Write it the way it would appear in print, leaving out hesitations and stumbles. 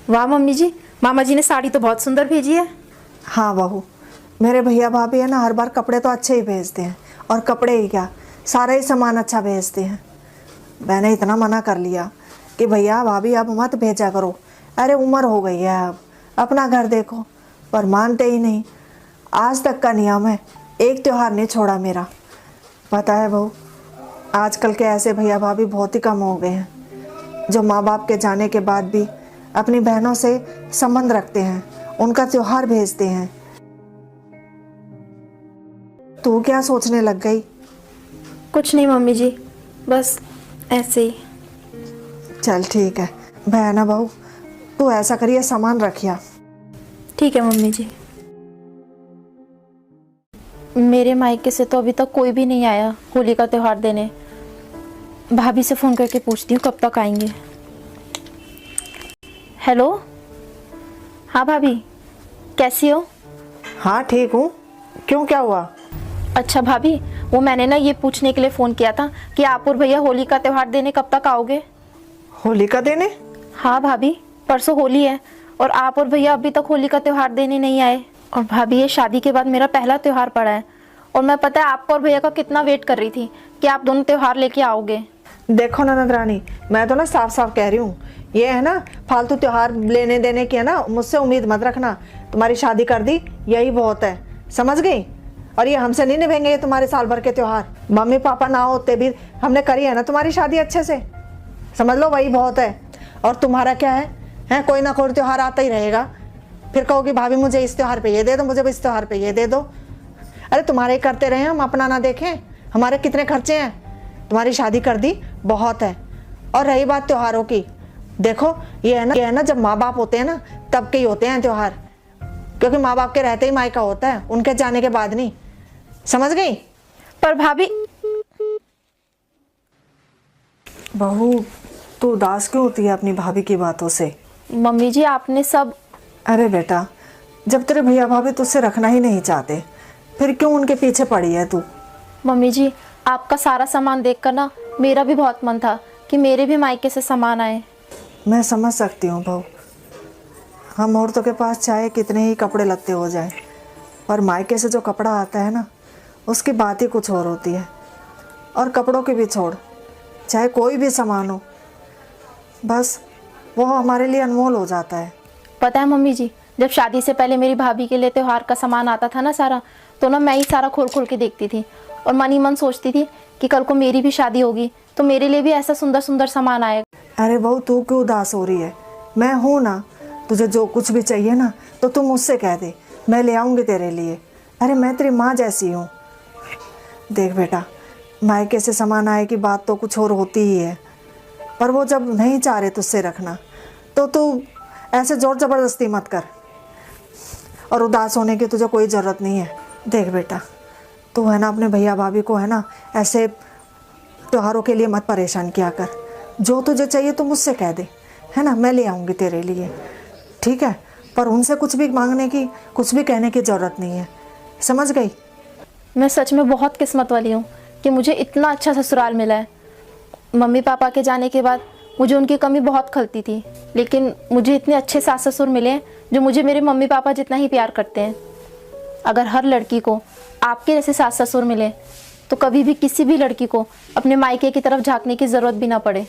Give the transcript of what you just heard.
वाह मम्मी जी, मामा जी ने साड़ी तो बहुत सुंदर भेजी है। हाँ बहू, मेरे भैया भाभी है ना, हर बार कपड़े तो अच्छे ही भेजते हैं, और कपड़े ही क्या, सारा ही सामान अच्छा भेजते हैं। मैंने इतना मना कर लिया कि भैया भाभी अब मत भेजा करो, अरे उम्र हो गई है, अब अपना घर देखो, पर मानते ही नहीं। आज तक का नियम है, एक त्योहार नहीं छोड़ा मेरा। पता है बहू, आजकल के ऐसे भैया भाभी बहुत ही कम हो गए हैं, जो माँ बाप के जाने के बाद भी अपनी बहनों से संबंध रखते हैं, उनका त्योहार भेजते हैं। तू क्या सोचने लग गई? कुछ नहीं मम्मी जी, बस ऐसे ही। चल ठीक है बहना बहू, तू ऐसा करिए, सामान रखिया। ठीक है मम्मी जी। मेरे मायके से तो अभी तक कोई भी नहीं आया होली का त्योहार देने। भाभी से फ़ोन करके पूछती हूँ कब तक आएंगे। हेलो, हाँ भाभी, कैसी हो? हाँ ठीक हूँ, क्यों क्या हुआ? अच्छा भाभी, वो मैंने ना ये पूछने के लिए फ़ोन किया था कि आप और भैया होली का त्योहार देने कब तक आओगे? होली का देने? हाँ भाभी, परसों होली है और आप और भैया अभी तक होली का त्योहार देने नहीं आए। और भाभी, ये शादी के बाद मेरा पहला त्योहार पड़ा है और मैं पता है आपको और भैया का कितना वेट कर रही थी कि आप दोनों त्योहार लेके आओगे। देखो ननद रानी, मैं तो ना साफ साफ कह रही हूँ, ये है ना फालतू त्योहार लेने देने की है ना, मुझसे उम्मीद मत रखना। तुम्हारी शादी कर दी, यही बहुत है, समझ गई? और ये हमसे नहीं निभेंगे ये तुम्हारे साल भर के त्योहार। मम्मी पापा ना होते भी हमने करी है ना तुम्हारी शादी अच्छे से, समझ लो वही बहुत है। और तुम्हारा क्या है कोई ना कोई त्योहार आता ही रहेगा, फिर कहोगी भाभी मुझे इस त्योहार पे ये दे दो, मुझे इस त्योहार पे ये दे दो। अरे तुम्हारे करते रहे, हम अपना ना देखें? हमारे कितने खर्चे हैं, तुम्हारी शादी कर दी बहुत है। और रही बात त्योहारों की, देखो ये है ना जब माँ बाप होते हैं ना तब के ही होते हैं त्योहार, क्योंकि माँ बाप के रहते ही मायका होता है, उनके जाने के बाद नहीं, समझ गई? पर भाभी। बहू, तू उदास क्यों होती है अपनी भाभी की बातों से? मम्मी जी, आपने सब। अरे बेटा, जब तेरे भैया भाभी तुझसे रखना ही नहीं चाहते, फिर क्यों उनके पीछे पड़ी है तू? मम्मी जी, आपका सारा सामान देखकर ना मेरा भी बहुत मन था कि मेरे भी मायके से सामान आए। मैं समझ सकती हूँ बहू, हम औरतों के पास चाहे कितने ही कपड़े लत्ते हो जाए, पर मायके से जो कपड़ा आता है ना, उसकी बात ही कुछ और होती है। और कपड़ों की भी छोड़, चाहे कोई भी सामान हो, बस वो हमारे लिए अनमोल हो जाता है। पता है मम्मी जी, जब शादी से पहले मेरी भाभी के लिए त्योहार का सामान आता था ना सारा, तो ना मैं ही सारा खोल खोल के देखती थी और मन ही मन सोचती थी कि कल को मेरी भी शादी होगी तो मेरे लिए भी ऐसा सुंदर सुंदर सामान आएगा। अरे बहू, तू क्यों उदास हो रही है? मैं हूँ ना, तुझे जो कुछ भी चाहिए ना तो तू मुझसे कह दे, मैं ले आऊँगी तेरे लिए। अरे मैं तेरी माँ जैसी हूँ। देख बेटा, मायके से सामान आए की बात तो कुछ और होती ही है, पर वो जब नहीं चाह रहे तुझसे रखना तो तू ऐसे जोर ज़बरदस्ती मत कर, और उदास होने की तुझे कोई ज़रूरत नहीं है। देख बेटा, तू है ना अपने भैया भाभी को है ना ऐसे त्योहारों के लिए मत परेशान किया कर, जो तुझे चाहिए तो मुझसे कह दे, है ना, मैं ले आऊँगी तेरे लिए, ठीक है? पर उनसे कुछ भी मांगने की, कुछ भी कहने की ज़रूरत नहीं है, समझ गई? मैं सच में बहुत किस्मत वाली हूँ कि मुझे इतना अच्छा ससुराल मिला है। मम्मी पापा के जाने के बाद मुझे उनकी कमी बहुत खलती थी, लेकिन मुझे इतने अच्छे सास ससुर मिले हैं जो मुझे मेरे मम्मी पापा जितना ही प्यार करते हैं। अगर हर लड़की को आपके जैसे सास ससुर मिले तो कभी भी किसी भी लड़की को अपने मायके की तरफ झांकने की ज़रूरत भी ना पड़े।